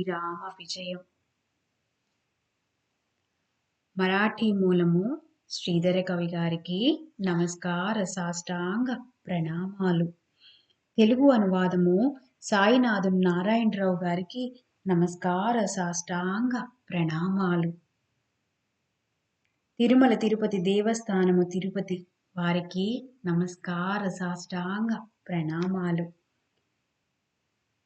శ్రీరామ విజయం. మరాఠీ మూలము శ్రీధర కవి గారికి నమస్కార సాష్టాంగ ప్రణామాలు. తెలుగు అనువాదము సాయినాథం నారాయణరావు గారికి నమస్కార సాష్టాంగ ప్రణామాలు. తిరుమల తిరుపతి దేవస్థానము తిరుపతి వారికి నమస్కార సాష్టాంగ ప్రణామాలు.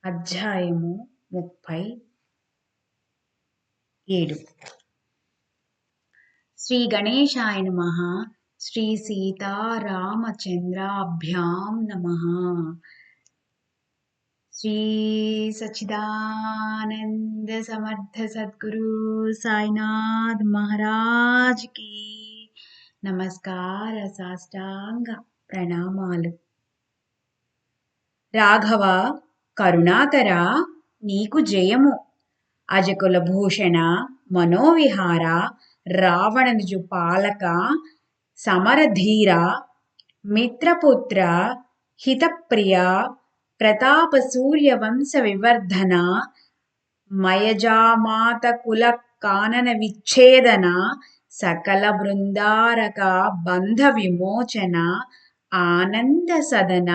అధ్యాయము 37. శ్రీ గణేశాయ నమః. శ్రీ సీతారామచంద్రాభ్యాం నమః. శ్రీ సచ్చిదానంద సమర్థ సద్గురు సాయినాథ్ మహారాజ్ కి నమస్కార సాష్టాంగ ప్రణామాలు. రాఘవ కరుణాకర నీకు జయము. అజకుల భూషణ మనోవిహార రావణనుజు పాలక సమరధీర మిత్రపుత్ర హితప్రియ ప్రతాప సూర్య వంశ వివర్ధన మయజామాత కుల కానన విచ్ఛేదన సకల బృందారక బంధ విమోచన ఆనంద సదన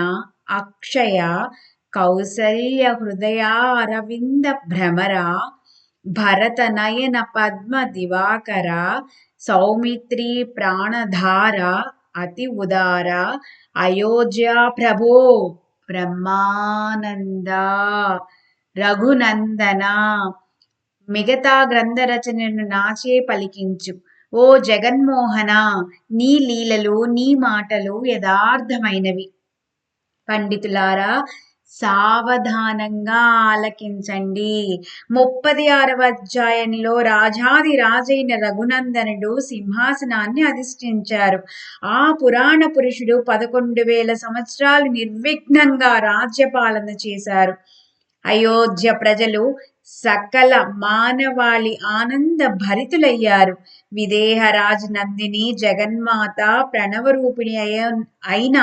అక్షయ కౌసల్య హృదయ అరవింద భ్రమర భరత నయన పద్మ దివాకర సౌమిత్రి ప్రాణధార అతి ఉదార అయోధ్య ప్రభో బ్రహ్మానంద రఘునందన మిగతా గ్రంథ రచనను నాచే పలికించు. ఓ జగన్మోహన నీ లీలలు నీ మాటలు యథార్థమైనవి. పండితులారా సావధానంగా ఆలకించండి. 36వ అధ్యాయంలో రాజాది రాజైన రఘునందనుడు సింహాసనాన్ని అధిష్ఠించారు. ఆ పురాణ పురుషుడు 11,000 సంవత్సరాలు నిర్విఘ్నంగా రాజ్యపాలన చేశారు. అయోధ్య ప్రజలు సకల మానవాళి ఆనంద భరితులయ్యారు. విదేహరాజు నందిని జగన్మాత ప్రణవరూపిణి అయిన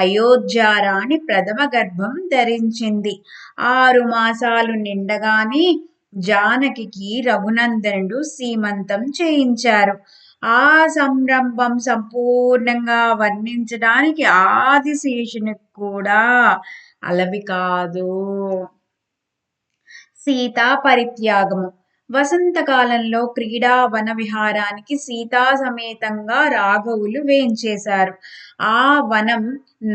అయోధ్యారాణి ప్రథమ గర్భం ధరించింది. 6 మాసాలు నిండగానే జానకి రఘునందనుడు సీమంతం చేయించారు. ఆ సంరంభం సంపూర్ణంగా వర్ణించడానికి ఆదిశేషునికి కూడా అలవి కాదు. సీతా పరిత్యాగము. వసంతకాలంలో క్రీడా వన విహారానికి సీతా సమేతంగా రాఘవులు వేంచేశారు. ఆ వనం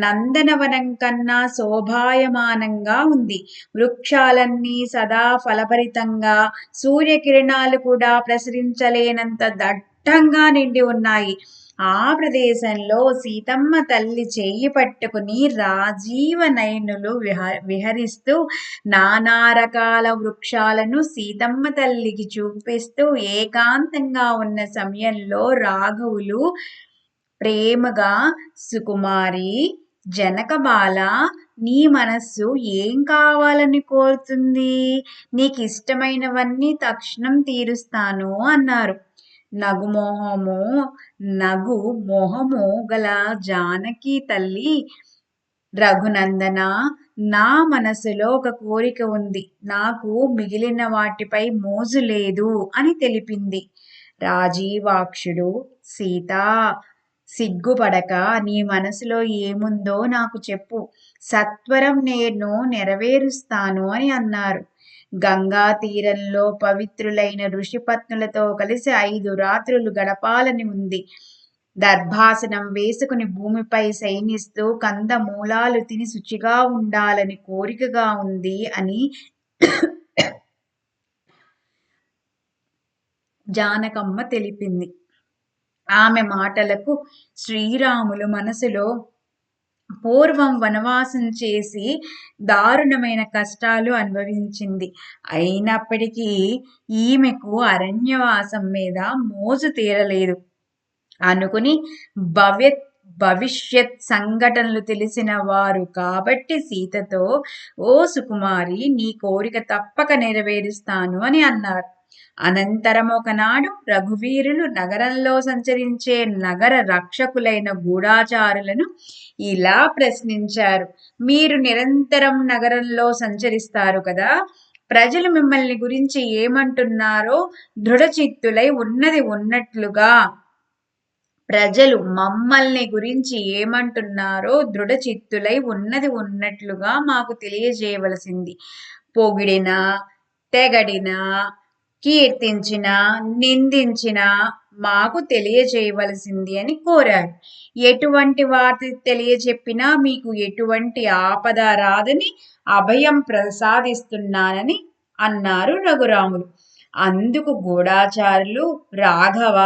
నందనవనం కన్నా శోభాయమానంగా ఉంది. వృక్షాలన్నీ సదా ఫలభరితంగా, సూర్యకిరణాలు కూడా ప్రసరించలేనంత దట్టంగా నిండి ఉన్నాయి. ఆ ప్రదేశంలో సీతమ్మ తల్లి చేయి పట్టుకుని రాజీవ నయనులు విహరిస్తూ నానా రకాల వృక్షాలను సీతమ్మ తల్లికి చూపిస్తూ ఏకాంతంగా ఉన్న సమయంలో రాఘవులు ప్రేమగా, సుకుమారి జనకబాల నీ మనస్సు ఏం కావాలని కోరుతుంది? నీకు ఇష్టమైనవన్నీ తక్షణం తీరుస్తాను అన్నారు. నగు మోహము గల జానకి తల్లి, రఘునందన నా మనసులో ఒక కోరిక ఉంది. నాకు మిగిలిన వాటిపై మోజు లేదు అని తెలిపింది. రాజీవాక్షుడు సీతా సిగ్గుపడక నీ మనసులో ఏముందో నాకు చెప్పు, సత్వరం నేను నెరవేరుస్తాను అని అన్నారు. గంగా తీరంలో పవిత్రులైన ఋషిపత్నులతో కలిసి 5 రాత్రులు గడపాలని ఉంది. దర్భాసనం వేసుకుని భూమిపై శయనిస్తూ కందమూలాలు తిని శుచిగా ఉండాలని కోరికగా ఉంది అని జానకమ్మ తెలిపింది. ఆమె మాటలకు శ్రీరాములు మనసులో పూర్వం వనవాసం చేసి దారుణమైన కష్టాలు అనుభవించింది. అయినప్పటికీ ఈమెకు అరణ్యవాసం మీద మోజు తీరలేదు అనుకుని భవిష్యత్ సంఘటనలు తెలిసిన వారు కాబట్టి సీతతో, ఓ సుకుమారి నీ కోరిక తప్పక నెరవేరుస్తాను అని అన్నారు. అనంతరం ఒకనాడు రఘువీరులు నగరంలో సంచరించే నగర రక్షకులైన గూఢాచారులను ఇలా ప్రశ్నించారు. మీరు నిరంతరం నగరంలో సంచరిస్తారు కదా, ప్రజలు మిమ్మల్ని గురించి ఏమంటున్నారో దృఢచిత్తులై ఉన్నది ఉన్నట్లుగా ప్రజలు మమ్మల్ని గురించి ఏమంటున్నారో దృఢచిత్తులై ఉన్నది ఉన్నట్లుగా మాకు తెలియజేయవలసింది. పొగిడినా తెగడినా కీర్తించిన నిందించిన మాకు తెలియజేయవలసింది అని కోరారు. ఎటువంటి వార్త తెలియజెప్పినా మీకు ఎటువంటి ఆపద రాదని అభయం ప్రసాదిస్తున్నానని అన్నారు రఘురాములు. అందుకు గూఢాచారులు, రాఘవ,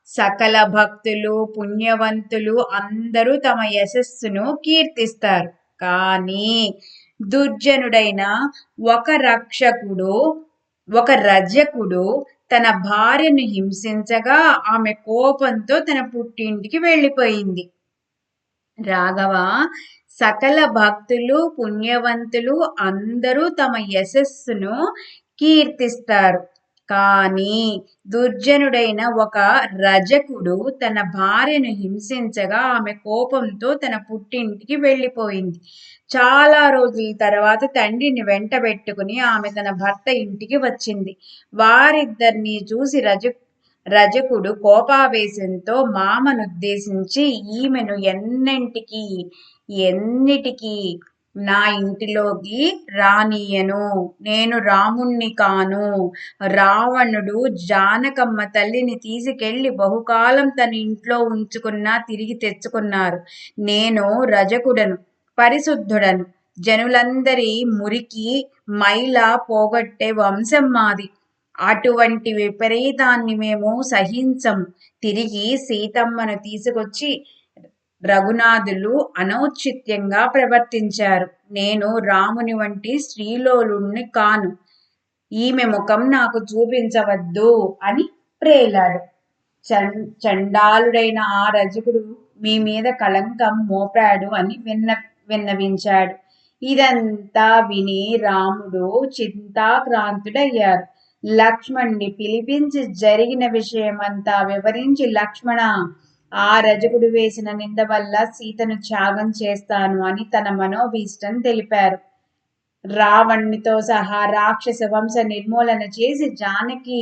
సకల భక్తులు పుణ్యవంతులు అందరూ తమ యశస్సును కీర్తిస్తారు. కానీ దుర్జనుడైన ఒక రజకుడు తన భార్యను హింసించగా ఆమె కోపంతో తన పుట్టింటికి వెళ్ళిపోయింది. రాఘవ, సకల భక్తులు పుణ్యవంతులు అందరూ తమ యశస్సును కీర్తిస్తారు. కానీ దుర్జనుడైన ఒక రజకుడు తన భార్యను హింసించగా ఆమె కోపంతో తన పుట్టింటికి వెళ్ళిపోయింది. చాలా రోజుల తర్వాత తండ్రిని వెంటబెట్టుకుని ఆమె తన భర్త ఇంటికి వచ్చింది. వారిద్దరినీ చూసి రజకుడు కోపావేశంతో మామనుద్దేశించి, ఈమెను ఎన్నిటికీ నా ఇంటిలోకి రానియను, నేను రాముణ్ణి కాను. రావణుడు జానకమ్మ తల్లిని తీసుకెళ్లి బహుకాలం తన ఇంట్లో ఉంచుకున్నా తిరిగి తెచ్చుకున్నారు. నేను రజకుడను, పరిశుద్ధుడను, జనులందరి మురికి మైల పోగొట్టే వంశం మాది. అటువంటి విపరీతాన్ని మేము సహించం. తిరిగి సీతమ్మను తీసుకొచ్చి రఘునాథులు అనౌచిత్యంగా ప్రవర్తించారు. నేను రాముని వంటి స్త్రీలోలుణ్ణి కాను. ఈమె ముఖం నాకు చూపించవద్దు అని ప్రేలాడు. చండాలుడైన ఆ రజకుడు మీ మీద కళంకం మోపాడు అని విన్నవించాడు. ఇదంతా విని రాముడు చింతాక్రాంతుడయ్యారు. లక్ష్మణ్ణి పిలిపించి జరిగిన విషయమంతా వివరించి, లక్ష్మణ, ఆ రజకుడు వేసిన నింద వల్ల సీతను త్యాగం చేస్తాను అని తన మనోభీష్టం తెలిపారు. రావణునితో సహా రాక్షస వంశ నిర్మూలన చేసి జానకి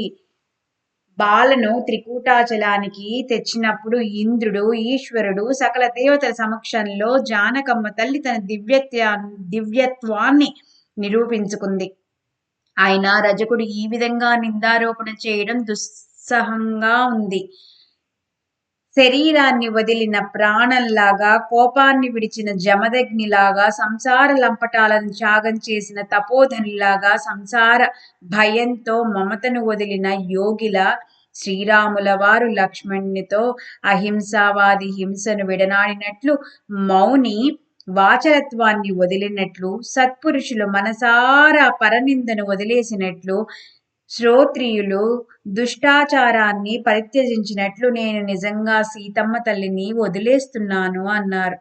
బాలను త్రికూటాచలానికి తెచ్చినప్పుడు ఇంద్రుడు, ఈశ్వరుడు, సకల దేవతల సమక్షంలో జానకమ్మ తల్లి తన దివ్యత్వాన్ని నిరూపించుకుంది. ఆయన రజకుడు ఈ విధంగా నిందారోపణ చేయడం దుస్సహంగా ఉంది. శరీరాన్ని వదిలిన ప్రాణంలాగా, కోపాన్ని విడిచిన జమదగ్నిలాగా, సంసార లంపటాలను త్యాగం చేసిన తపోధనిలాగా, సంసార భయంతో మమతను వదిలిన యోగిల శ్రీరాముల వారు లక్ష్మణునితో అహింసావాది హింసను విడనాడినట్లు, మౌని వాచలత్వాన్ని వదిలినట్లు, సత్పురుషులు మనసారా పరనిందను వదిలేసినట్లు, శ్రోత్రియులు దుష్టాచారాన్ని పరిత్యజించినట్లు నేను నిజంగా సీతమ్మ తల్లిని వదిలేస్తున్నాను అన్నారు.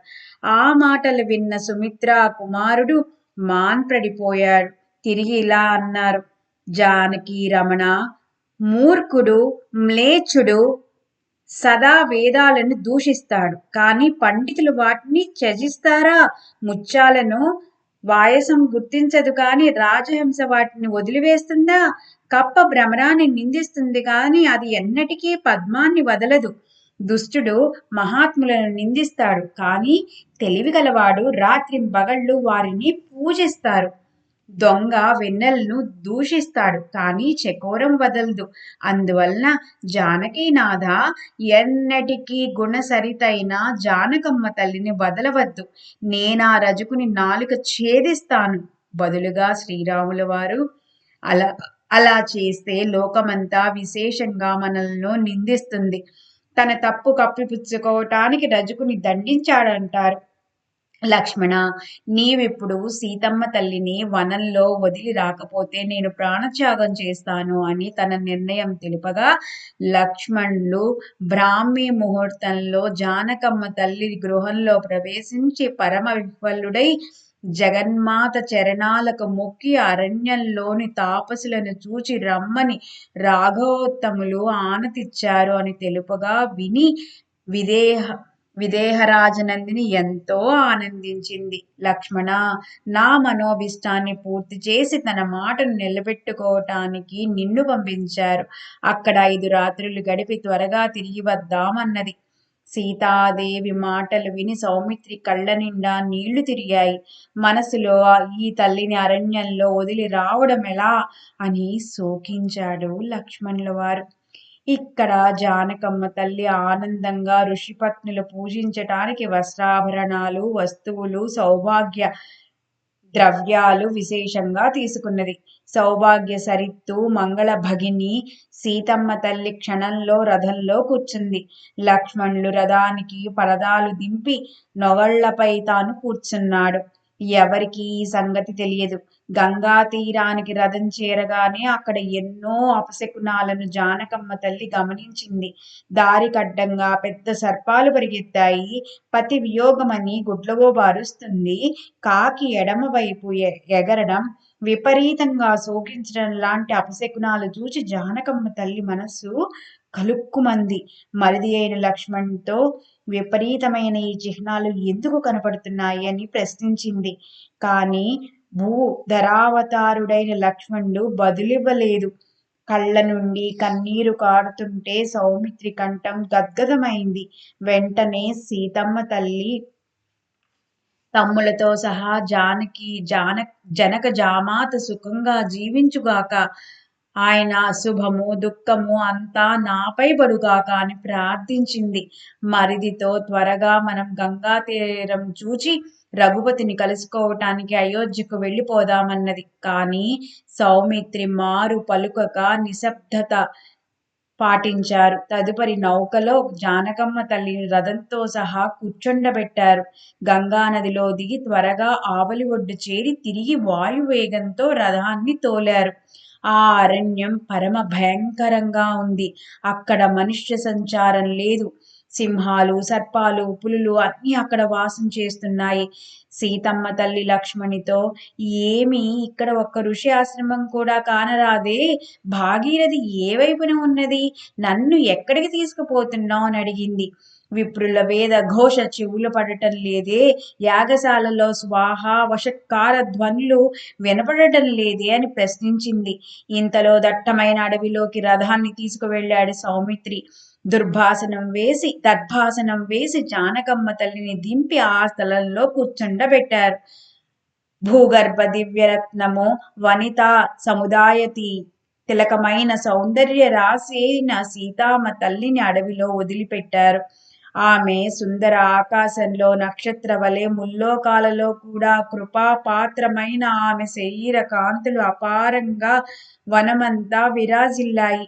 ఆ మాటలు విన్న సుమిత్ర కుమారుడు మాన్పడిపోయాడు. తిరిగి ఇలా అన్నారు, జానకి రమణ, మూర్ఖుడు మ్లేచ్చుడు సదా వేదాలను దూషిస్తాడు, కానీ పండితులు వాటిని త్యజిస్తారా? ముత్యాలను వాయసం గుర్తించదు కానీ రాజహంస వాటిని వదిలివేస్తుందా? కప్ప భ్రమరాన్ని నిందిస్తుంది కానీ అది ఎన్నటికీ పద్మాన్ని వదలదు. దుష్టుడు మహాత్ములను నిందిస్తాడు కానీ తెలివిగలవాడు రాత్రింబగళ్ళు వారిని పూజిస్తారు. దొంగ వెన్నెలను దూషిస్తాడు కానీ చకోరం వదలదు. అందువలన జానకీనాథ, ఎన్నటికీ గుణసరితైన జానకమ్మ తల్లిని వదలవద్దు. నేనా రజకుని నాలుక ఛేదిస్తాను. బదులుగా శ్రీరాముల వారు అలా చేస్తే లోకమంతా విశేషంగా మనల్ని నిందిస్తుంది. తన తప్పు కప్పిపుచ్చుకోవటానికి రజకుని దండించాడంటారు. లక్ష్మణ, నీవిప్పుడు సీతమ్మ తల్లిని వనంలో వదిలి రాకపోతే నేను ప్రాణత్యాగం చేస్తాను అని తన నిర్ణయం తెలుపగా, లక్ష్మణులు బ్రాహ్మీ ముహూర్తంలో జానకమ్మ తల్లి గృహంలో ప్రవేశించి పరమ విహ్వలుడై జగన్మాత చరణాలకు మొక్కి అరణ్యంలోని తాపసులను చూచి రమ్మని రాఘవోత్తములు ఆనతిచ్చారు అని తెలుపగా విని విదేహరాజనందిని ఎంతో ఆనందించింది. లక్ష్మణ, నా మనోభీష్టాన్ని పూర్తి చేసి తన మాటను నిలబెట్టుకోవటానికి నిన్ను పంపించారు. అక్కడ 5 రాత్రులు గడిపి త్వరగా తిరిగి వద్దామన్నది. సీతాదేవి మాటలు విని సౌమిత్రి కళ్ళ నిండా నీళ్లు తిరిగాయి. మనసులో ఈ తల్లిని అరణ్యంలో వదిలి రావడం ఎలా అని శోకించాడు లక్ష్మణుల వారు. ఇక్కడ జానకమ్మ తల్లి ఆనందంగా ఋషిపత్నులు పూజించటానికి వస్త్రాభరణాలు, వస్తువులు, సౌభాగ్య ద్రవ్యాలు విశేషంగా తీసుకున్నది. సౌభాగ్య సరిత్తు మంగళ భగిని సీతమ్మ తల్లి క్షణంలో రథంలో కూర్చుంది. లక్ష్మణులు రథానికి పరదాలు దింపి నొగళ్లపై తాను కూర్చున్నాడు. ఎవరికి ఈ సంగతి తెలియదు. గంగా తీరానికి రథం చేరగానే అక్కడ ఎన్నో అపశకునాలను జానకమ్మ తల్లి గమనించింది. దారికడ్డంగా పెద్ద సర్పాలు పరిగెత్తాయి. పతి వియోగమని గుడ్లగూబారుస్తుంది. కాకి ఎడమవైపు ఎగరడం, విపరీతంగా శోకించడం లాంటి అపశకునాలు చూచి జానకమ్మ తల్లి మనస్సు కలుక్కుమంది. మరిది అయిన లక్ష్మణ్తో విపరీతమైన ఈ చిహ్నాలు ఎందుకు కనపడుతున్నాయి అని ప్రశ్నించింది. కానీ భూధరావతారుడైన లక్ష్మణుడు బదులివ్వలేదు. కళ్ళ నుండి కన్నీరు కారుతుంటే సౌమిత్రి కంఠం గద్గదమైంది. వెంటనే సీతమ్మ తల్లి తమ్ములతో సహా జనక జామాత సుఖంగా జీవించుగాక, ఆయన శుభము దుఃఖము అంతా నాపై పడుగాక అని ప్రార్థించింది. మరిదితో త్వరగా మనం గంగా తీరం చూచి రఘుపతిని కలుసుకోవటానికి అయోధ్యకు వెళ్ళిపోదామన్నది. కానీ సౌమిత్రి మారు పలుకక నిశ్శబ్దత పాటించారు. తదుపరి నౌకలో జానకమ్మ తల్లిని రథంతో సహా కూర్చుండబెట్టారు. గంగానదిలో దిగి త్వరగా ఆవలి ఒడ్డు చేరి తిరిగి వాయువేగంతో రథాన్ని తోలారు. ఆ అరణ్యం పరమ భయంకరంగా ఉంది. అక్కడ మనుష్య సంచారం లేదు. సింహాలు, సర్పాలు, పులులు అన్నీ అక్కడ వాసం చేస్తున్నాయి. సీతమ్మ తల్లి లక్ష్మణితో, ఏమి ఇక్కడ ఒక్క ఋషి ఆశ్రమం కూడా కానరాదే? భాగీరథి ఏ వైపున ఉన్నది? నన్ను ఎక్కడికి తీసుకుపోతున్నావు అని అడిగింది. విప్రుల వేద ఘోష చెవులు పడటం లేదే? యాగశాలలో స్వాహ వషట్కార ధ్వనులు వినపడటం లేదే అని ప్రశ్నించింది. ఇంతలో దట్టమైన అడవిలోకి రథాన్ని తీసుకువెళ్ళాడు సౌమిత్రి. దర్భాసనం వేసి జానకమ్మ తల్లిని దింపి ఆ స్థలంలో కూర్చుండబెట్టారు. భూగర్భ దివ్యరత్నము వనితా సముదాయతి తిలకమైన సౌందర్య రాశి అయిన సీతామ్మ తల్లిని అడవిలో వదిలిపెట్టారు. ఆమె సుందర ఆకాశంలో నక్షత్ర వలె, ముల్లోకాలలో కూడా కృపాపాత్రమైన ఆమె శరీర కాంతులు అపారంగా వనమంతా విరాజిల్లాయి.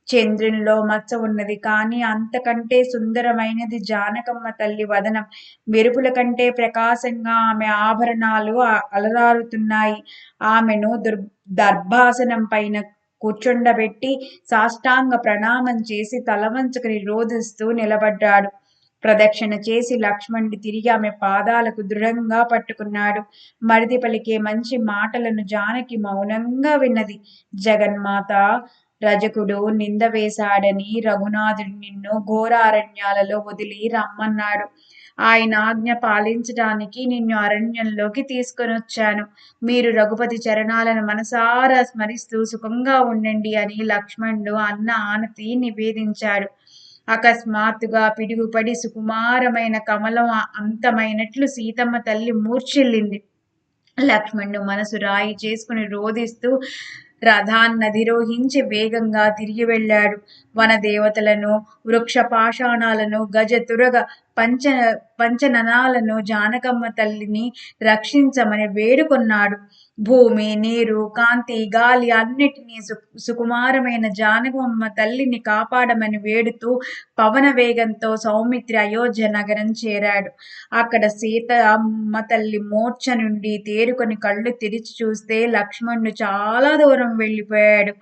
చంద్రునిలో మచ్చ ఉన్నది, కానీ అంతకంటే సుందరమైనది జానకమ్మ తల్లి వదనం. మెరుపుల కంటే ప్రకాశంగా ఆమె ఆభరణాలు అలరారుతున్నాయి. ఆమెను దర్భాసనం పైన కూర్చుండబెట్టి సాష్టాంగ ప్రణామం చేసి తలవంచుకుని రోధిస్తూ నిలబడ్డాడు. ప్రదక్షిణ చేసి లక్ష్మణుడి తిరిగి ఆమె పాదాలకు దృఢంగా పట్టుకున్నాడు. మరిది పలికే మంచి మాటలను జానకి మౌనంగా విన్నది. జగన్మాత, రజకుడు నింద వేశాడని రఘునాథుడు నిన్ను ఘోరారణ్యాలలో వదిలి రమ్మన్నాడు. ఆయన ఆజ్ఞ పాలించడానికి నిన్ను అరణ్యంలోకి తీసుకొనొచ్చాను. మీరు రఘుపతి చరణాలను మనసారా స్మరిస్తూ సుఖంగా ఉండండి అని లక్ష్మణుడు అన్న ఆనతి నివేదించాడు. అకస్మాత్తుగా పిడుగుపడి సుకుమారమైన కమలం అంతమైనట్లు సీతమ్మ తల్లి మూర్ఛిల్లింది. లక్ష్మణుడు మనసు రాయి చేసుకుని రోధిస్తూ రథాన్నధిరోహించి వేగంగా తిరిగి వెళ్ళాడు. వనదేవతలను, వృక్ష పాషాణాలను, గజ తురగ పంచననాలను జానకమ్మ తల్లిని రక్షించమని వేడుకొన్నాడు. భూమి, నీరు, కాంతి, గాలి అన్నిటినీ సుకుమారమైన జానకమ్మ తల్లిని కాపాడమని వేడుతూ పవన వేగంతో సౌమిత్రి అయోధ్య నగరం చేరాడు. అక్కడ సీతమ్మ తల్లి మోర్చ నుండి తేరుకొని కళ్ళు తెరిచి చూస్తే లక్ష్మణుడు చాలా దూరం వెళ్ళిపోయాడు.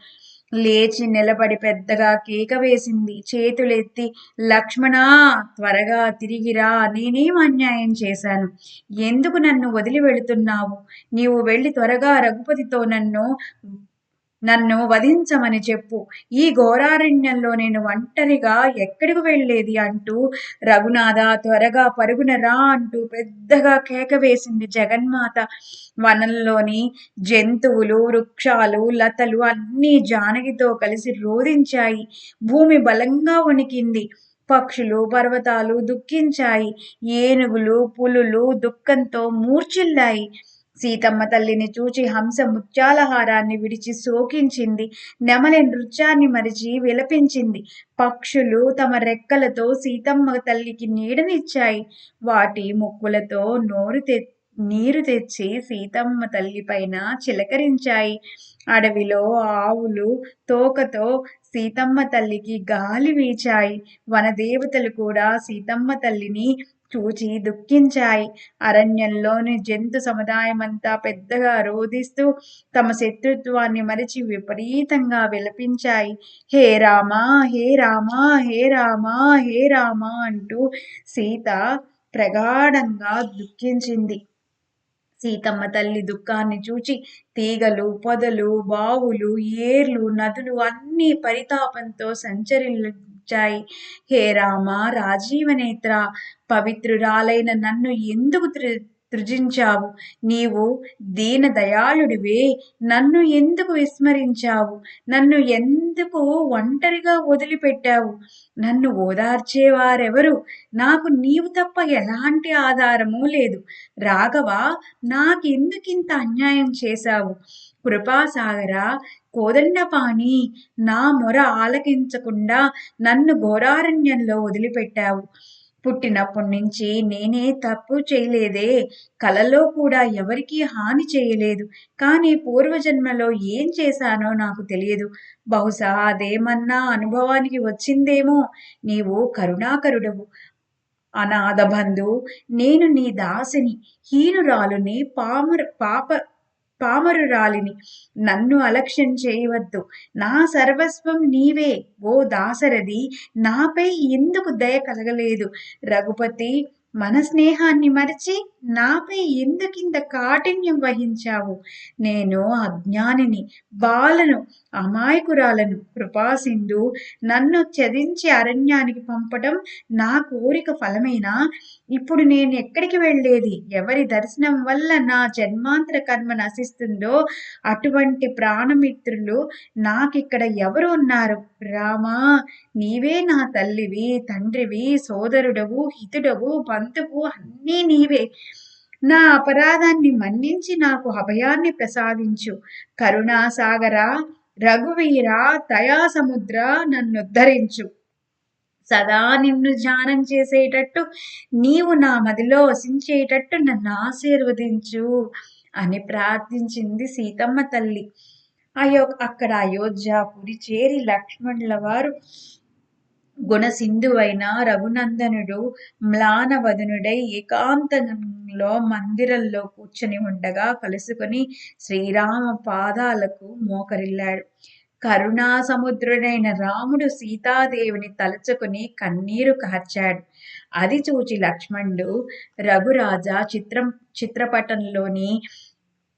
లేచి నిలబడి పెద్దగా కేక వేసింది. చేతులెత్తి, లక్ష్మణా, త్వరగా తిరిగిరా, నేనేం అన్యాయం చేశాను? ఎందుకు నన్ను వదిలి వెళుతున్నావు? నీవు వెళ్ళి త్వరగా రఘుపతితో నన్ను నన్ను వధించమని చెప్పు. ఈ ఘోరారణ్యంలో నేను ఒంటరిగా ఎక్కడికి వెళ్ళేది అంటూ రఘునాథ త్వరగా పరుగున రా అంటూ పెద్దగా కేక వేసింది జగన్మాత. వనంలోని జంతువులు, వృక్షాలు, లతలు అన్నీ జానకితో కలిసి రోదించాయి. భూమి బలంగా వణికింది. పక్షులు, పర్వతాలు దుఃఖించాయి. ఏనుగులు, పులులు దుఃఖంతో మూర్ఛిల్లాయి. సీతమ్మ తల్లిని చూచి హంస ముత్యాలహారాన్ని విడిచి శోకించింది. నెమలి నృత్యాన్ని మరిచి విలపించింది. పక్షులు తమ రెక్కలతో సీతమ్మ తల్లికి నీడనిచ్చాయి. వాటి ముక్కులతో నీరు తెచ్చి సీతమ్మ తల్లి పైన చిలకరించాయి. అడవిలో ఆవులు తోకతో సీతమ్మ తల్లికి గాలి వీచాయి. వనదేవతలు కూడా సీతమ్మ తల్లిని చూచి దుఃఖించాయి. అరణ్యంలోని జంతు సముదాయమంతా పెద్దగా రోదిస్తూ తమ శత్రుత్వాన్ని మరిచి విపరీతంగా విలపించాయి. హే రామా, హే రామా, హే రామా, హే రామా అంటూ సీత ప్రగాఢంగా దుఃఖించింది. సీతమ్మ తల్లి దుఃఖాన్ని చూచి తీగలు, పొదలు, బావులు, ఏర్లు, నదులు అన్నీ పరితాపంతో సంచరించాయి. హే రామ, రాజీవనేత్ర, పవిత్రురాలైన నన్ను ఎందుకు త్రుజించావు? నీవు దీన దయాళుడివే, నన్ను ఎందుకు విస్మరించావు? నన్ను ఎందుకు ఒంటరిగా వదిలిపెట్టావు? నన్ను ఓదార్చేవారెవరు? నాకు నీవు తప్ప ఎలాంటి ఆధారమూ లేదు. రాఘవ, నాకెందుకింత అన్యాయం చేశావు? కృపాసాగర, కోదండపాణి, నా మొర ఆలకించకుండా నన్ను ఘోరారణ్యంలో వదిలిపెట్టావు. పుట్టినప్పటి నుంచి నేనే తప్పు చేయలేదే. కలలో కూడా ఎవరికీ హాని చేయలేదు. కానీ పూర్వజన్మలో ఏం చేశానో నాకు తెలియదు. బహుశా అదేమన్నా అనుభవానికి వచ్చిందేమో. నీవు కరుణాకరుడవు, అనాథబంధు. నేను నీ దాసిని, హీనురాలుని, పామరురాలిని. నన్ను అలక్ష్యం చేయవద్దు. నా సర్వస్వం నీవే. ఓ దాసరథి, నాపై ఎందుకు దయ కలగలేదు? రఘుపతి, మన స్నేహాన్ని మరిచి నాపై ఎందుకింత కాఠిన్యం వహించావు? నేను అజ్ఞానిని, బాలను, అమాయకురాలను. కృపాసింధు, నన్ను త్యజించి అరణ్యానికి పంపడం నా కోరిక ఫలమేనా? ఇప్పుడు నేను ఎక్కడికి వెళ్ళేది? ఎవరి దర్శనం వల్ల నా జన్మాంతర కర్మ నశిస్తుందో అటువంటి ప్రాణమిత్రులు నాకిక్కడ ఎవరు ఉన్నారు? రామా, నీవే నా తల్లివి, తండ్రివి, సోదరుడవు, హితుడవు, బంధువు, అన్నీ నీవే. నా అపరాధాన్ని మన్నించి నాకు అభయాన్ని ప్రసాదించు. కరుణాసాగర, రఘువీర, దయాసముద్ర, నన్నుద్ధరించు. సదా నిన్ను ధ్యానం చేసేటట్టు, నీవు నా మదిలో వసించేటట్టు నన్ను ఆశీర్వదించు అని ప్రార్థించింది సీతమ్మ తల్లి. అక్కడ అయోధ్యాపురి చేరి లక్ష్మణుల వారు గుణసింధువైన రఘునందనుడు మ్లానవదనుడై ఏకాంతంలో మందిరంలో కూర్చొని ఉండగా కలుసుకొని శ్రీరామ పాదాలకు మోకరిల్లాడు. కరుణా సముద్రుడైన రాముడు సీతాదేవిని తలుచుకుని కన్నీరు కార్చాడు. అది చూచి లక్ష్మణుడు, రఘురాజా, చిత్రపటంలోని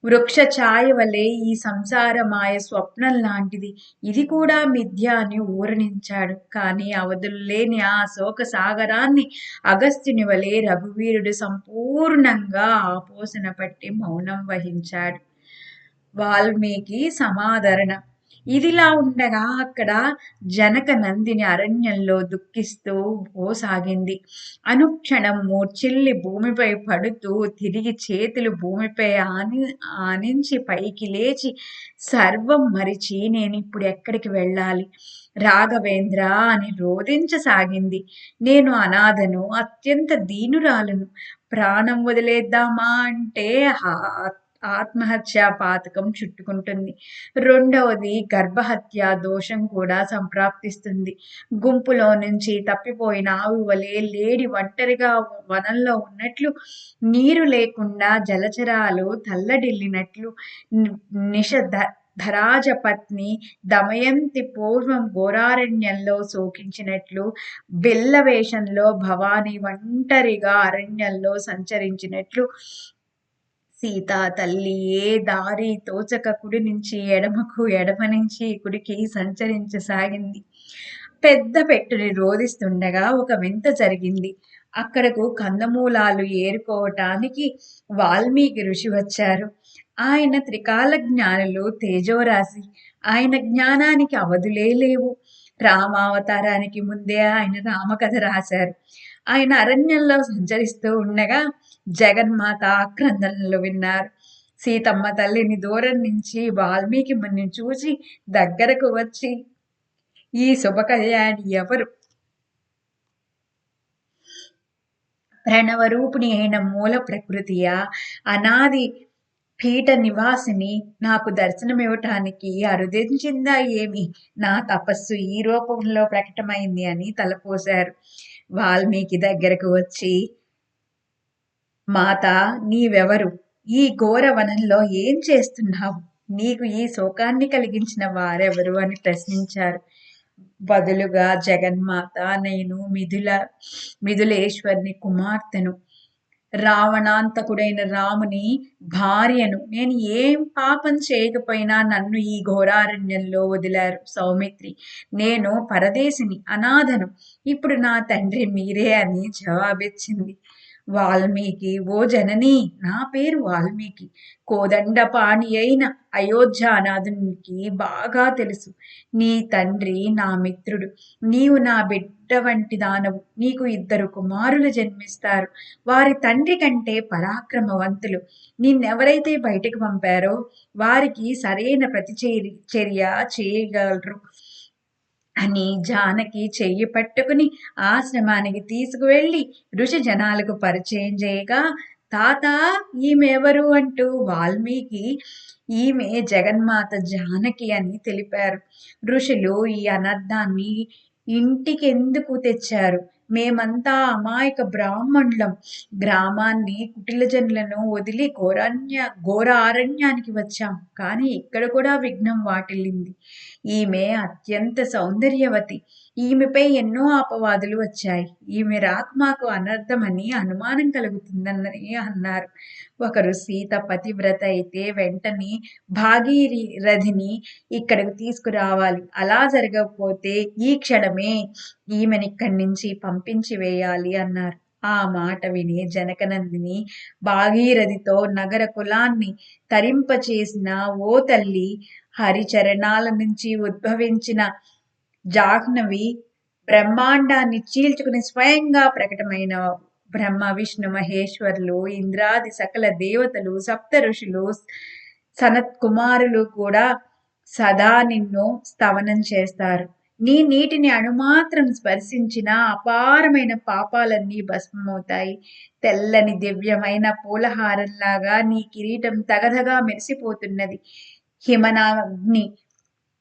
వృక్ష ఛాయ వలె ఈ సంసారమాయ స్వప్నం లాంటిది, ఇది కూడా మిథ్య అని ఊరనించాడు. కానీ అవధుల్లేని ఆ శోక సాగరాన్ని అగస్త్యుని వలె రఘువీరుడు సంపూర్ణంగా ఆపోసన పట్టి మౌనం వహించాడు. వాల్మీకి సమాదరణ. ఇదిలా ఉండగా అక్కడ జనక నందిని అరణ్యంలో దుఃఖిస్తూ పోసాగింది. అనుక్షణం మూర్చిల్లి భూమిపై పడుతూ తిరిగి చేతులు భూమిపై ఆనించి పైకి లేచి సర్వం మరిచి నేను ఇప్పుడు ఎక్కడికి వెళ్ళాలి రాఘవేంద్ర అని రోధించసాగింది. నేను అనాథను, అత్యంత దీనురాలను. ప్రాణం వదిలేద్దామా అంటే ఆత్మహత్యా పాతకం చుట్టుకుంటుంది. రెండవది గర్భహత్య దోషం కూడా సంప్రాప్తిస్తుంది. గుంపులో నుంచి తప్పిపోయిన ఆవు వలె లేడి ఒంటరిగా వనంలో ఉన్నట్లు, నీరు లేకుండా జలచరాలు తల్లడిల్లినట్లు, ధరాజ పత్ని దమయంతి పూర్వం ఘోరారణ్యంలో శోకించినట్లు, బిల్లవేషంలో భవాని ఒంటరిగా అరణ్యంలో సంచరించినట్లు సీతా తల్లి ఏ దారి తోచక కుడి నుంచి ఎడమకు, ఎడమ నుంచి కుడికి సంచరించసాగింది. పెద్ద పెట్టుని రోదిస్తుండగా ఒక వింత జరిగింది. అక్కడకు కందమూలాలు ఏరుకోవటానికి వాల్మీకి ఋషి వచ్చారు. ఆయన త్రికాల జ్ఞానులు, తేజోరాశి. ఆయన జ్ఞానానికి అవధులే లేవు. రామావతారానికి ముందే ఆయన రామకథ రాశారు. ఆయన అరణ్యంలో సంచరిస్తూ ఉండగా జగన్మాత ఆక్రందనలు విన్నారు. సీతమ్మ తల్లిని దూరం నుంచి వాల్మీకి ముని చూసి దగ్గరకు వచ్చి, ఈ శుభ కళ్యాణి ఎవరు? ప్రణవరూపిణి అయిన మూల ప్రకృతియా, అనాది పీఠ నివాసిని నాకు దర్శనమివ్వటానికి అరుదించిందా ఏమి? నా తపస్సు ఈ రూపంలో ప్రకటమైంది అని తలపోశారు. వాల్మీకి దగ్గరకు వచ్చి, మాత, నీవెవరు? ఈ ఘోర వనంలో ఏం చేస్తున్నావు? నీకు ఈ శోకాన్ని కలిగించిన వారెవరు అని ప్రశ్నించారు. బదులుగా జగన్మాత, నేను మిథులేశ్వరుని కుమార్తెను, రావణాంతకుడైన రాముని భార్యను. నేను ఏం పాపం చేయకపోయినా నన్ను ఈ ఘోరారణ్యంలో వదిలారు సౌమిత్రి. నేను పరదేశిని, అనాథను. ఇప్పుడు నా తండ్రి మీరే అని జవాబిచ్చింది. వాల్మీకి, ఓ జనని, నా పేరు వాల్మీకి. కోదండపాణి అయిన అయోధ్యానాథునికి బాగా తెలుసు. నీ తండ్రి నా మిత్రుడు. నీవు నా బిడ్డ వంటి దానవు. నీకు 2 కుమారులు జన్మిస్తారు. వారి తండ్రి కంటే పరాక్రమవంతులు. నిన్నెవరైతే బయటకు పంపారో వారికి సరైన చర్య చేయగలరు అని జానకి చెయ్యి పట్టుకుని ఆశ్రమానికి తీసుకువెళ్ళి ఋషి జనాలకు పరిచయం చేయగా, తాత, ఈమెవరు అంటూ వాల్మీకి ఈమె జగన్మాత జానకి అని తెలిపారు. ఋషులు ఈ అనర్థాన్ని ఇంటికెందుకు తెచ్చారు? మేమంతా అమాయక బ్రాహ్మణులం. గ్రామాన్ని, కుటిలజనులను వదిలి ఘోర అరణ్యానికి వచ్చాం. కానీ ఇక్కడ కూడా విఘ్నం వాటిల్లింది. ఈమె అత్యంత సౌందర్యవతి. ఈమెపై ఎన్నో అపవాదులు వచ్చాయి. ఈమె రాక మాకు అనర్థమని అనుమానం కలుగుతుందని అన్నారు. ఒకరు సీత పతివ్రత అయితే వెంటనే భాగీరథిని ఇక్కడకు తీసుకురావాలి. అలా జరగకపోతే ఈ క్షణమే ఈమెని ఇక్కడి నుంచి పంపించి వేయాలి అన్నారు. ఆ మాట విని జనకనందిని భాగీరథితో నగర కులాన్ని తరింపచేసిన ఓ తల్లి, హరిచరణాల నుంచి ఉద్భవించిన జాహ్నవి, బ్రహ్మాండాన్ని చీల్చుకుని స్వయంగా ప్రకటమైన బ్రహ్మ, విష్ణు మహేశ్వరులు, ఇంద్రాది సకల దేవతలు, సప్త ఋషులు, సనత్ కుమారులు కూడా సదా నిన్ను స్తవనం చేస్తారు. నీ నీటిని అణుమాత్రం స్పర్శించిన అపారమైన పాపాలన్నీ భస్మమవుతాయి. తెల్లని దివ్యమైన పూలహారంలాగా నీ కిరీటం తగదగా మెరిసిపోతున్నది. హిమనాగ్ని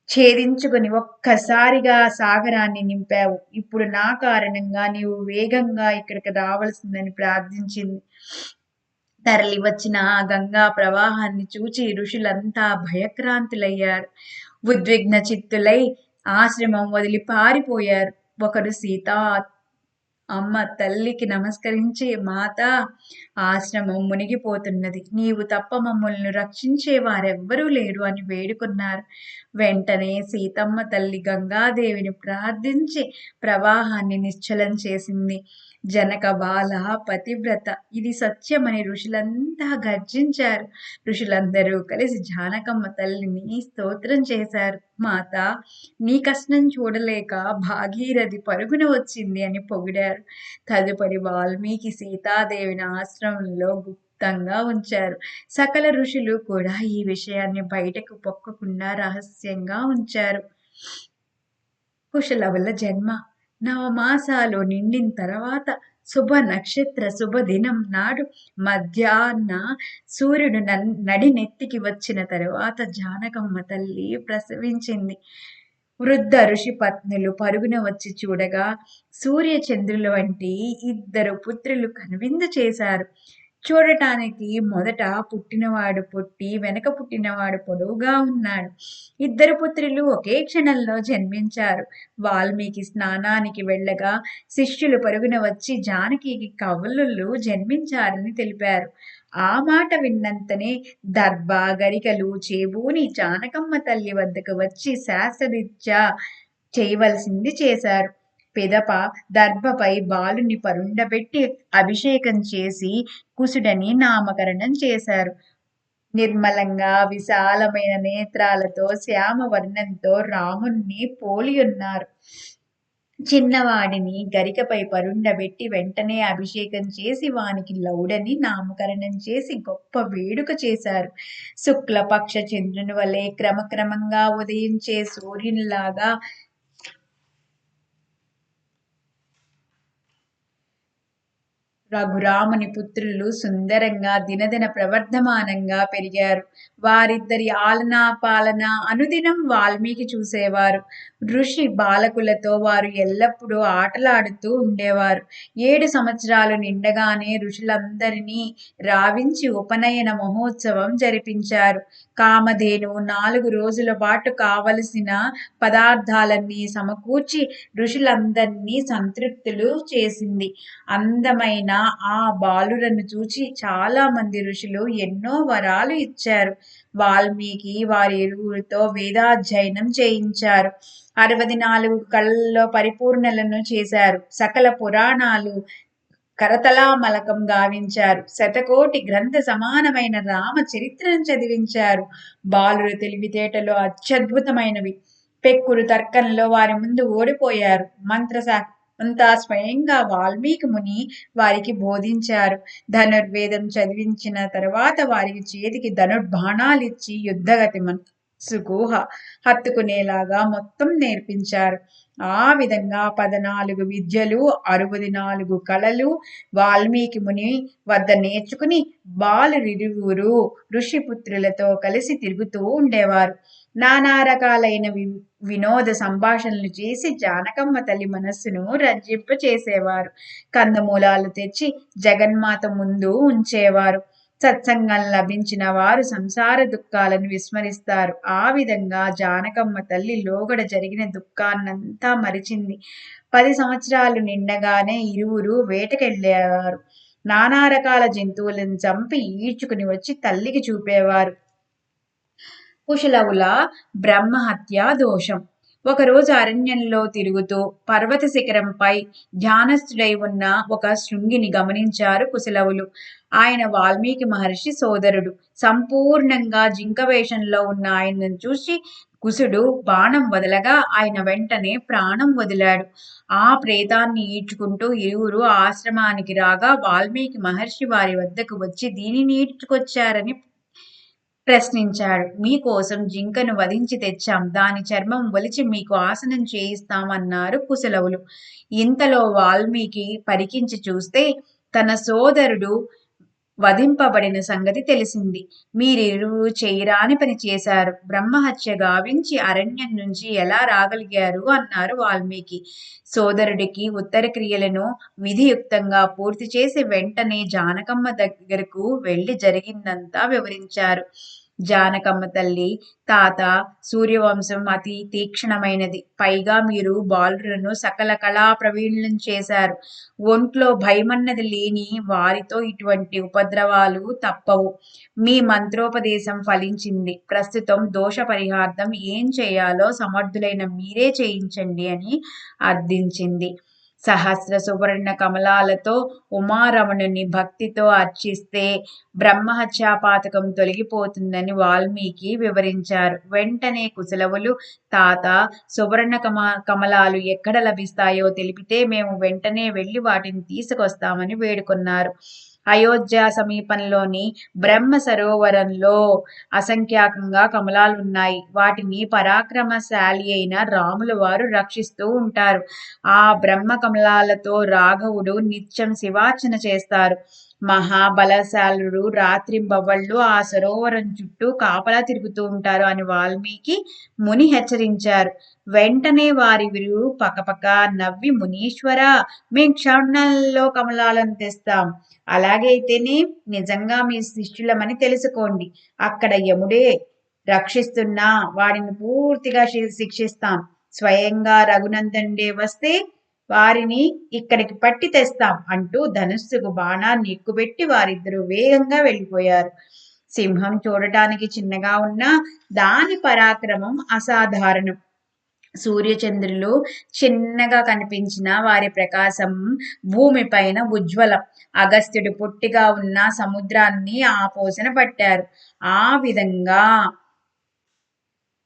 ఛేదించుకుని ఒక్కసారిగా సాగరాన్ని నింపావు. ఇప్పుడు నా కారణంగా నీవు వేగంగా ఇక్కడికి రావలసిందని ప్రార్థించింది. తరలి వచ్చిన ఆ గంగా ప్రవాహాన్ని చూచి ఋషులంతా భయక్రాంతులయ్యారు. ఉద్విగ్న చిత్తులై ఆశ్రమం వదిలి పారిపోయారు. ఒకరు సీతా అమ్మ తల్లికి నమస్కరించి, మాత, ఆశ్రమం మునిగిపోతున్నది. నీవు తప్ప మమ్మల్ని రక్షించే వారెవ్వరూ లేరు అని వేడుకున్నారు. వెంటనే సీతమ్మ తల్లి గంగాదేవిని ప్రార్థించి ప్రవాహాన్ని నిశ్చలం చేసింది. జనక బాల పతివ్రత, ఇది సత్యమని ఋషులంతా గర్జించారు. ఋషులందరూ కలిసి జానకమ్మ తల్లిని స్తోత్రం చేశారు. మాత, నీ కష్టం చూడలేక భాగీరథి పరుగున వచ్చింది అని పొగిడారు. తదుపరి వాల్మీకి సీతాదేవిని ఆశ్రమంలో గుప్తంగా ఉంచారు. సకల ఋషులు కూడా ఈ విషయాన్ని బయటకు పొక్కకుండా రహస్యంగా ఉంచారు. కుశలవల జన్మ. నవమాసాలు నిండిన తర్వాత శుభ నక్షత్ర శుభదినం నాడు మధ్యాహ్న సూర్యుడు నడినెత్తికి వచ్చిన తరువాత జానకమ్మ తల్లి ప్రసవించింది. వృద్ధ ఋషి పత్నులు పరుగున వచ్చి చూడగా సూర్యచంద్రుల వంటి 2 పుత్రులు కనువిందు చేశారు. చూడటానికి మొదట పుట్టినవాడు పొట్టి, వెనక పుట్టినవాడు పొడవుగా ఉన్నాడు. 2 పుత్రులు ఒకే క్షణంలో జన్మించారు. వాల్మీకి స్నానానికి వెళ్ళగా శిష్యులు పరుగున వచ్చి జానకి కవలులు జన్మించారని తెలిపారు. ఆ మాట విన్నంతనే దర్భ గరికలు చేబూని జానకమ్మ తల్లి వద్దకు వచ్చి శాస్త్రరీత్యా చేయవలసింది చేశారు. పిదప దర్భపై బాలుని పరుండబెట్టి అభిషేకం చేసి కుసుడని నామకరణం చేశారు. నిర్మలంగా విశాలమైన నేత్రాలతో శ్యామ వర్ణంతో రాముణ్ణి పోలియున్నారు. చిన్నవాడిని గరికపై పరుండబెట్టి వెంటనే అభిషేకం చేసి వానికి లౌడని నామకరణం చేసి గొప్ప వేడుక చేశారు. శుక్లపక్ష చంద్రుని వలె క్రమక్రమంగా ఉదయించే సూర్యునిలాగా రఘురాముని పుత్రులు సుందరంగా దినదిన ప్రవర్ధమానంగా పెరిగారు. వారిద్దరి ఆలనా పాలన అనుదినం వాల్మీకి చూసేవారు. ఋషి బాలకులతో వారు ఎల్లప్పుడూ ఆటలాడుతూ ఉండేవారు. 7 సంవత్సరాలు నిండగానే ఋషులందరినీ రావించి ఉపనయన మహోత్సవం జరిపించారు. కామధేను 4 రోజుల పాటు కావలసిన పదార్థాలన్నీ సమకూర్చి ఋషులందరినీ సంతృప్తులు చేసింది. అందమైన ఆ బాలురను చూచి చాలా మంది ఋషులు ఎన్నో వరాలు ఇచ్చారు. వాల్మీకి వారి ఇరువురితో వేదాధ్యయనం చేయించారు. 64 కళల్లో పరిపూర్ణలను చేశారు. సకల పురాణాలు కరతలామలకం గావించారు. శతకోటి గ్రంథ సమానమైన రామ చరిత్రను చదివించారు. బాలుర తెలివితేటలు అత్యద్భుతమైనవి. పెక్కురు తర్కంలో వారి ముందు ఓడిపోయారు. అంతా స్వయంగా వాల్మీకి ముని వారికి బోధించారు. ధనుర్వేదం చదివించిన తర్వాత వారికి చేతికి ధనుర్బాణాలిచ్చి యుద్ధగతి మనసుకు హత్తుకునేలాగా మొత్తం నేర్పించారు. ఆ విధంగా 14 విద్యలు 64 కళలు వాల్మీకి ముని వద్ద నేర్చుకుని బాలురిరువురు ఋషిపుత్రులతో కలిసి తిరుగుతూ ఉండేవారు. నానా రకాలైన వినోద సంభాషణలు చేసి జానకమ్మ తల్లి మనస్సును రంజింపచేసేవారు. కందమూలాలు తెచ్చి జగన్మాత ముందు ఉంచేవారు. సత్సంగం లభించిన వారు సంసార దుఃఖాలను విస్మరిస్తారు. ఆ విధంగా జానకమ్మ తల్లి లోగడ జరిగిన దుఃఖాన్నంతా మరిచింది. 10 సంవత్సరాలు నిండగానే ఇరువురు వేటకెళ్ళేవారు. నానా రకాల జంతువులను చంపి ఈడ్చుకుని వచ్చి తల్లికి చూపేవారు. కుశలవుల బ్రహ్మహత్యా దోషం. ఒకరోజు అరణ్యంలో తిరుగుతూ పర్వత శిఖరంపై ధ్యానస్థుడై ఉన్న ఒక శృంగిని గమనించారు కుశలవులు. ఆయన వాల్మీకి మహర్షి సోదరుడు. సంపూర్ణంగా జింక వేషంలో ఉన్న ఆయనను చూసి కుశుడు బాణం వదలగా ఆయన వెంటనే ప్రాణం వదిలాడు. ఆ ప్రేతాన్ని ఈడ్చుకుంటూ ఇరువురు ఆశ్రమానికి రాగా వాల్మీకి మహర్షి వారి వద్దకు వచ్చి దీనిని ఈడ్చుకొచ్చారని ప్రశ్నించాడు. మీకోసం జింకను వధించి తెచ్చాం. దాని చర్మం ఒలిచి మీకు ఆసనం చేయిస్తామన్నారు కుశలవులు. ఇంతలో వాల్మీకి పరికించి చూస్తే తన సోదరుడు వధింపబడిన సంగతి తెలిసింది. మీరిరువురు చేయరాని పని చేశారు. బ్రహ్మహత్య గావించి అరణ్యం నుంచి ఎలా రాగలిగారు అన్నారు వాల్మీకి. సోదరుడికి ఉత్తర క్రియలను విధియుక్తంగా పూర్తి చేసి వెంటనే జానకమ్మ దగ్గరకు వెళ్లి జరిగిందంతా వివరించారు. జానకమ్మ తల్లి, తాత, సూర్యవంశం అతి తీక్షణమైనది. పైగా మీరు బాలురను సకల కళా ప్రవీణులను చేశారు. ఒంట్లో భయమన్నది లేని వారితో ఇటువంటి ఉపద్రవాలు తప్పవు. మీ మంత్రోపదేశం ఫలించింది. ప్రస్తుతం దోష పరిహార్థం ఏం చేయాలో సమర్థులైన మీరే చేయించండి అని అర్థించింది. సహస్ర సువర్ణ కమలాలతో ఉమారమణుని భక్తితో అర్చిస్తే బ్రహ్మహత్యాపాతకం తొలగిపోతుందని వాల్మీకి వివరించారు. వెంటనే కుశలవులు, తాత, సువర్ణ కమలాలు ఎక్కడ లభిస్తాయో తెలిపితే మేము వెంటనే వెళ్లి వాటిని తీసుకొస్తామని వేడుకొన్నారు. అయోధ్య సమీపంలోని బ్రహ్మ సరోవరంలో అసంఖ్యాకంగా కమలాలున్నాయి. వాటిని పరాక్రమశాలి అయిన రాముల వారు రక్షిస్తూ ఉంటారు. ఆ బ్రహ్మ కమలాలతో రాఘవుడు నిత్యం శివార్చన చేస్తారు. మహాబలశాలుడు రాత్రింబవళ్ళు ఆ సరోవరం చుట్టూ కాపలా తిరుగుతూ ఉంటారు అని వాల్మీకి ముని హెచ్చరించారు. వెంటనే వారివిరు పకపక నవ్వి, మునీశ్వరా, మేం క్షణంలో కమలాలను తెస్తాం. అలాగైతేనే నిజంగా మీ శిష్యులమని తెలుసుకోండి. అక్కడ యముడే రక్షిస్తున్నా వాడిని పూర్తిగా శిక్షిస్తాం. స్వయంగా రఘునందనుడే వస్తే వారిని ఇక్కడికి పట్టి తెస్తాం అంటూ ధనుస్సుకు బాణాన్ని ఎక్కుపెట్టి వారిద్దరూ వేగంగా వెళ్ళిపోయారు. సింహం చూడటానికి చిన్నగా ఉన్నా దాని పరాక్రమం అసాధారణం. సూర్యచంద్రులు చిన్నగా కనిపించిన వారి ప్రకాశం భూమిపైన ఉజ్వలం. అగస్త్యుడు పొట్టిగా ఉన్న సముద్రాన్ని ఆపోసన పట్టారు. ఆ విధంగా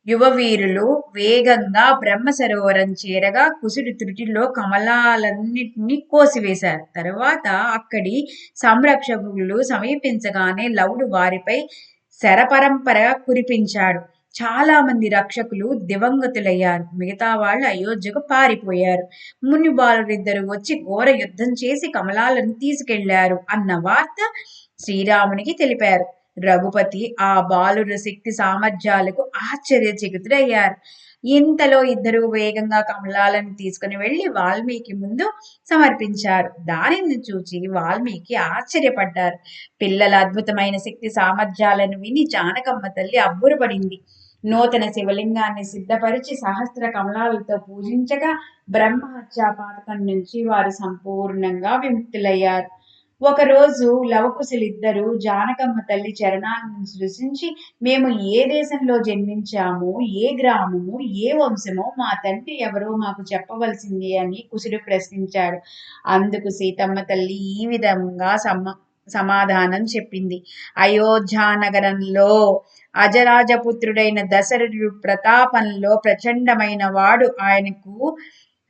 యువవీరులు వేగంగా బ్రహ్మ సరోవరం చేరగా కుశుడి త్రుటిలో కమలాలన్నిటినీ కోసివేశారు. తరువాత అక్కడి సంరక్షకులు సమీపించగానే లవుడు వారిపై శరపరంపరగా కురిపించాడు. చాలా మంది రక్షకులు దివంగతులయ్యారు. మిగతా వాళ్ళు అయోధ్యకు పారిపోయారు. ముని బాలురిద్దరు వచ్చి ఘోర యుద్ధం చేసి కమలాలను తీసుకెళ్లారు అన్న వార్త శ్రీరామునికి తెలిపారు. రఘుపతి ఆ బాలుర శక్తి సామర్థ్యాలకు ఆశ్చర్యచకితుడయ్యారు. ఇంతలో ఇద్దరు వేగంగా కమలాలను తీసుకుని వెళ్లి వాల్మీకి ముందు సమర్పించారు. దానిని చూచి వాల్మీకి ఆశ్చర్యపడ్డారు. పిల్లల అద్భుతమైన శక్తి సామర్థ్యాలను విని జానకమ్మ తల్లి అబ్బురపడింది. నూతన శివలింగాన్ని సిద్ధపరిచి సహస్ర కమలాలతో పూజించగా బ్రహ్మహత్యా పాతకం నుంచి వారు సంపూర్ణంగా విముక్తులయ్యారు. ఒకరోజు లవకుశులిద్దరూ జానకమ్మ తల్లి చరణాలను సృశించి, మేము ఏ దేశంలో జన్మించామో, ఏ గ్రామము, ఏ వంశమో, మా తండ్రి ఎవరో మాకు చెప్పవలసింది అని కుశుడు ప్రశ్నించాడు. అందుకు సీతమ్మ తల్లి ఈ విధంగా సమాధానం చెప్పింది. అయోధ్యానగరంలో అజరాజపుత్రుడైన దశరథుడు ప్రతాపంలో ప్రచండమైన వాడు. ఆయనకు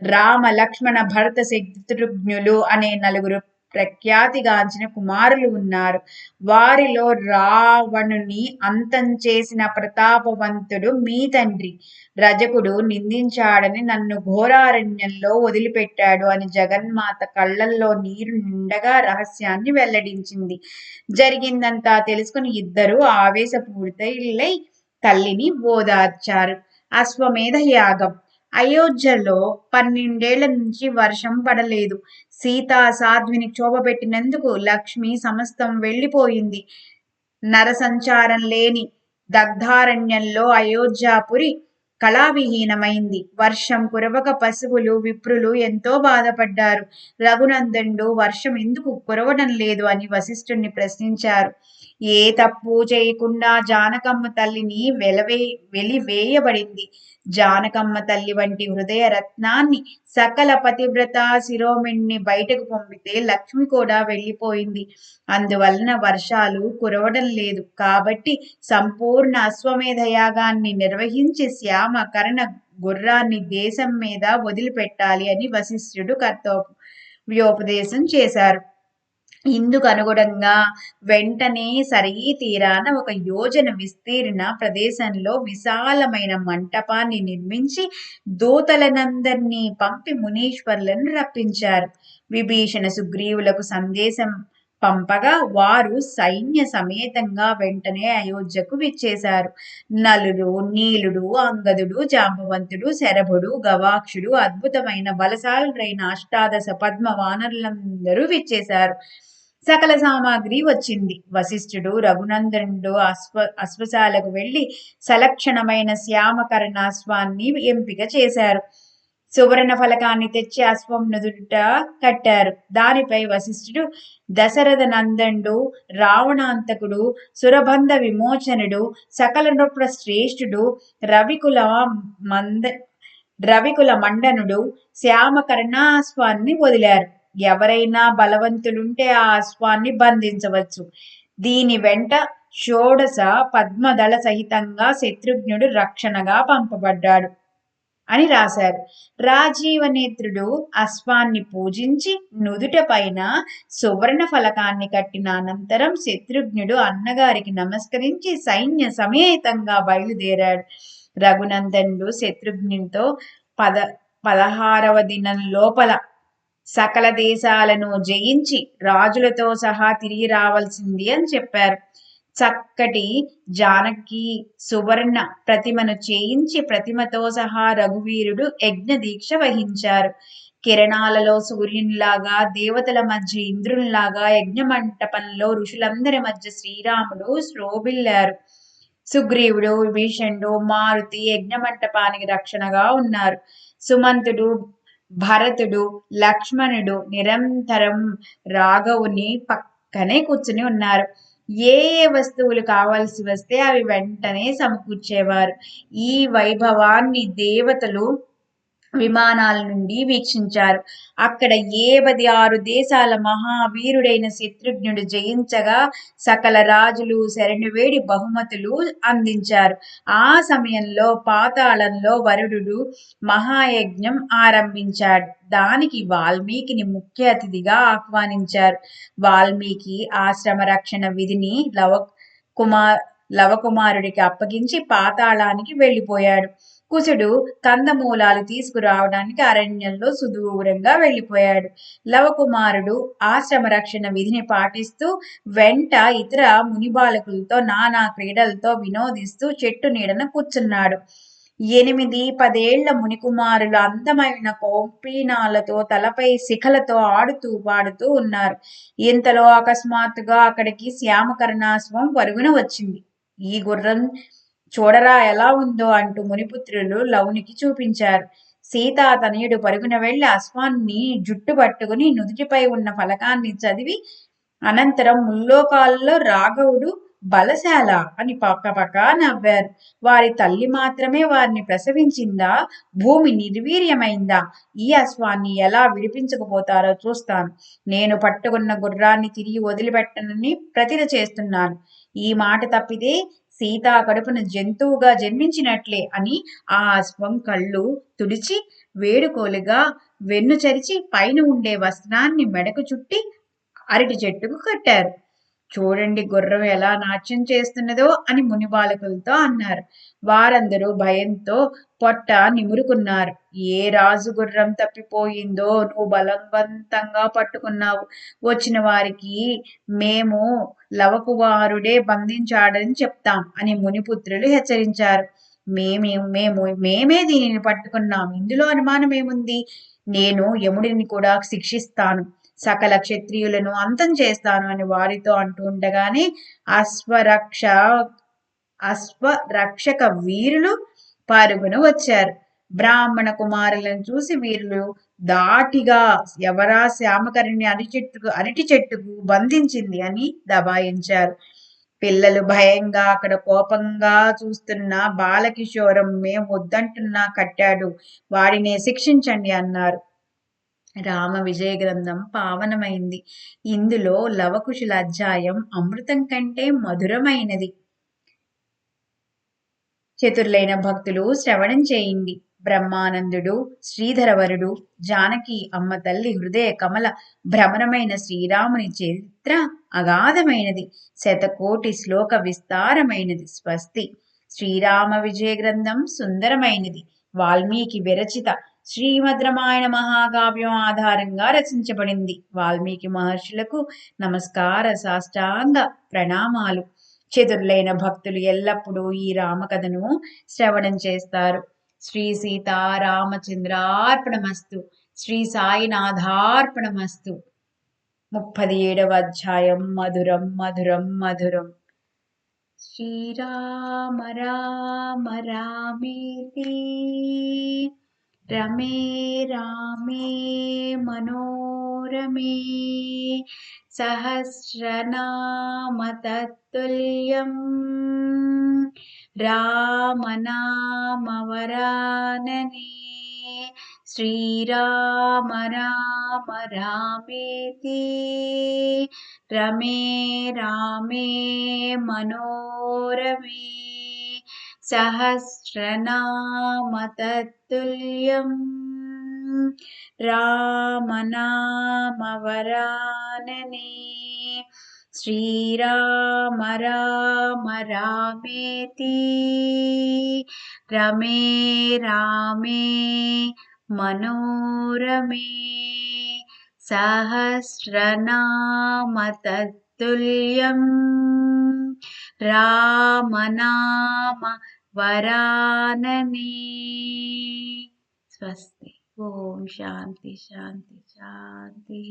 రామ, లక్ష్మణ, భరత, శత్రుఘ్నులు అనే నలుగురు ప్రఖ్యాతిగాంచిన కుమారులు ఉన్నారు. వారిలో రావణుని అంతం చేసిన ప్రతాపవంతుడు మీ తండ్రి. రజకుడు నిందించాడని నన్ను ఘోరారణ్యంలో వదిలిపెట్టాడు అని జగన్మాత కళ్ళల్లో నీరు నిండగా రహస్యాన్ని వెల్లడించింది. జరిగిందంతా తెలుసుకుని ఇద్దరు ఆవేశపూరితులై తల్లిని ఓదార్చారు. అశ్వమేధ యాగం. అయోధ్యలో 12 ఏళ్ల నుంచి వర్షం పడలేదు. సీతా సాధ్విని క్షోభపెట్టినందుకు లక్ష్మి సమస్తం వెళ్లిపోయింది. నరసంచారం లేని దగ్ధారణ్యంలో అయోధ్యాపురి కళావిహీనమైంది. వర్షం కురవక పశువులు, విప్రులు ఎంతో బాధపడ్డారు. రఘునందనుడు వర్షం ఎందుకు కురవడం లేదు అని వశిష్ఠుణ్ణి ప్రశ్నించారు. ఏ తప్పు చేయకుండా జానకమ్మ తల్లిని వెలివేయబడింది. జానకమ్మ తల్లి వంటి హృదయ రత్నాన్ని, సకల పతివ్రత శిరోమణిని బయటకు పంపితే లక్ష్మి కూడా వెళ్ళిపోయింది. అందువలన వర్షాలు కురవడం లేదు. కాబట్టి సంపూర్ణ అశ్వమేధ యాగాన్ని నిర్వహించి శ్యామ కర్ణ గుర్రాన్ని దేశం మీద వదిలిపెట్టాలి అని వశిష్ఠుడు కర్తవ్యోపదేశం చేశారు. ఇందుకు అనుగుణంగా వెంటనే సరయీ తీరాన 1 యోజన విస్తీర్ణ ప్రదేశంలో విశాలమైన మంటపాన్ని నిర్మించి దూతలనందరినీ పంపి మునీశ్వర్లను రప్పించారు. విభీషణ, సుగ్రీవులకు సందేశం పంపగా వారు సైన్య సమేతంగా వెంటనే అయోధ్యకు విచ్చేశారు. నలుడు, నీలుడు, అంగదుడు, జాంబవంతుడు, శరభుడు, గవాక్షుడు, అద్భుతమైన బలశాలురైన అష్టాదశ పద్మ వానరులందరూ విచ్చేశారు. సకల సామాగ్రి వచ్చింది. వశిష్ఠుడు, రఘునందనుడు అశ్వశాలకు వెళ్లి సలక్షణమైన శ్యామకర్ణాశ్వాన్ని ఎంపిక చేశారు. సువర్ణ ఫలకాన్ని తెచ్చి అశ్వం నుదుట కట్టారు. దానిపై వశిష్ఠుడు, దశరథ నందనుడు, రావణాంతకుడు, సురబంధ విమోచనుడు, సకల నృప శ్రేష్ఠుడు, రవికుల మండనుడు శ్యామకర్ణాశ్వాన్ని వదిలారు. ఎవరైనా బలవంతులుంటే ఆ అశ్వాన్ని బంధించవచ్చు. దీని వెంట 16 పద్మదళ సహితంగా శత్రుఘ్నుడు రక్షణగా పంపబడ్డాడు అని రాశారు. రాజీవనేత్రుడు అశ్వాన్ని పూజించి నుదుట పైన సువర్ణ ఫలకాన్ని కట్టిన అనంతరం శత్రుఘ్నుడు అన్నగారికి నమస్కరించి సైన్య సమేతంగా బయలుదేరాడు. రఘునందనుడు శత్రుఘ్నునితో 16వ దినం లోపల సకల దేశాలను జయించి రాజులతో సహా తిరిగి రావాల్సింది అని చెప్పారు. చక్కటి జానకి సువర్ణ ప్రతిమను చేయించి ప్రతిమతో సహా రఘువీరుడు యజ్ఞ దీక్ష వహించారు. కిరణాలలో సూర్యునిలాగా, దేవతల మధ్య ఇంద్రునిలాగా యజ్ఞ మంటపంలో ఋషులందరి మధ్య శ్రీరాముడు శోభిల్లారు. సుగ్రీవుడు, విభీషణుడు, మారుతి యజ్ఞ మంటపానికి రక్షణగా ఉన్నారు. సుమంతుడు భరతుడు, లక్ష్మణుడు నిరంతరం రాఘవుని పక్కనే కూర్చుని ఉన్నారు. ఏ ఏ వస్తువులు కావాల్సి వస్తే అవి వెంటనే సమకూర్చేవారు. ఈ వైభవాన్ని దేవతలు విమానాల నుండి వీక్షించారు. అక్కడ 76 దేశాల మహావీరుడైన శత్రుఘ్నుడు జయించగా సకల రాజులు శరణువేడి బహుమతులు అందించారు. ఆ సమయంలో పాతాళంలో వరుడు మహాయజ్ఞం ఆరంభించాడు. దానికి వాల్మీకిని ముఖ్య అతిథిగా ఆహ్వానించారు. వాల్మీకి ఆశ్రమ రక్షణ విధిని లవకుమారుడికి అప్పగించి పాతాళానికి వెళ్ళిపోయాడు. కుశుడు కందమూలాలు తీసుకురావడానికి అరణ్యంలో సుదూరంగా వెళ్ళిపోయాడు. లవకుమారుడు ఆశ్రమ రక్షణ విధిని పాటిస్తూ వెంట ఇతర మునిబాలకులతో నానా క్రీడలతో వినోదిస్తూ చెట్టు నీడన కూర్చున్నాడు. 8-10 మునికుమారులు అందమైన కోపీనాలతో తలపై శిఖలతో ఆడుతూ పాడుతూ ఉన్నారు. ఇంతలో అకస్మాత్తుగా అక్కడికి శ్యామకర్ణాశ్వం పరుగున వచ్చింది. ఈ గుర్రం చూడరా ఎలా ఉందో అంటూ మునిపుత్రులు లవునికి చూపించారు. సీతా తనయుడు పరుగున వెళ్లి అశ్వాన్ని జుట్టు పట్టుకుని నుదుటిపై ఉన్న ఫలకాన్ని చదివి అనంతరం ముల్లోకాల్లో రాఘవుడు బలశాల అని పక్కపక్క నవ్వారు. వారి తల్లి మాత్రమే వారిని ప్రసవించిందా? భూమి నిర్వీర్యమైందా? ఈ అశ్వాన్ని ఎలా విడిపించకపోతారో చూస్తాను. నేను పట్టుకున్న గుర్రాన్ని తిరిగి వదిలిపెట్టనని ప్రతిజ్ఞ చేస్తున్నాను. ఈ మాట తప్పితే సీతా కడుపున జంతువుగా జన్మించినట్లే అని ఆ అశ్వం కళ్ళు తుడిచి వేడుకోలుగా వెన్ను చరిచి పైన ఉండే వస్త్రాన్ని మెడకు చుట్టి అరటి చెట్టుకు కట్టారు. చూడండి గుర్రం ఎలా నాట్యం చేస్తున్నదో అని మునిబాలకులతో అన్నారు. వారందరూ భయంతో పొట్ట నిమురుకున్నారు. ఏ రాజు గుర్రం తప్పిపోయిందో నువ్వు బలవంతంగా పట్టుకున్నావు. వచ్చిన వారికి మేము లవకుమారుడే బంధించాడని చెప్తాం అని మునిపుత్రులు హెచ్చరించారు. మేమే దీనిని పట్టుకున్నాం. ఇందులో అనుమానం ఏముంది? నేను యముడిని కూడా శిక్షిస్తాను, సకల క్షత్రియులను అంతం చేస్తాను అని వారితో అంటూ ఉండగానే అశ్వరక్షక వీరులు పరుగున వచ్చారు. బ్రాహ్మణ కుమారులను చూసి వీరులు దాటిగా ఎవరా శ్యామకర్ణి అరటి చెట్టుకు బంధించింది అని దబాయించారు. పిల్లలు భయంగా అక్కడ కోపంగా చూస్తున్న బాలకిషోరం మేం వద్దంటున్నా కట్టాడు, వాడినే శిక్షించండి అన్నారు. రామ విజయ గ్రంథం పావనమైంది. ఇందులో లవకుశుల అధ్యాయం అమృతం కంటే మధురమైనది. చతుర్లైన భక్తులు శ్రవణం చేయండి. బ్రహ్మానందుడు, శ్రీధరవరుడు, జానకి అమ్మ తల్లి హృదయ కమల భ్రమరమైన శ్రీరాముని చరిత్ర అగాధమైనది. 100 శ్లోక విస్తారమైనది. స్వస్తి. శ్రీరామ విజయ గ్రంథం సుందరమైనది. వాల్మీకి విరచిత శ్రీమద్ రామాయణ మహాకావ్యం ఆధారంగా రచించబడింది. వాల్మీకి మహర్షులకు నమస్కార సాష్టాంగ ప్రణామాలు. చతుర్లైన భక్తులు ఎల్లప్పుడూ ఈ రామకథను శ్రవణం చేస్తారు. శ్రీ సీతారామచంద్రార్పణమస్తు. శ్రీ సాయినాథార్పణమస్తు. 37వ అధ్యాయం మధురం మధురం మధురం. శ్రీరామ రామ రామేతి రమే రామే మనోరమే సహస్రనామ తత్తుల్యం రామనామవరాననే. శ్రీరామ రామ రామేతి రమే రామే మనోరమే సహస్రనామ తత్తుల్యం రామనామవరాననే. శ్రీరామ రామ రామేతి రమే రామే మనోరమే సహస్రనామ తత్తుల్యం రామనామ వరాననే. స్వస్తి. ఓం శాంతి శాంతి శాంతి.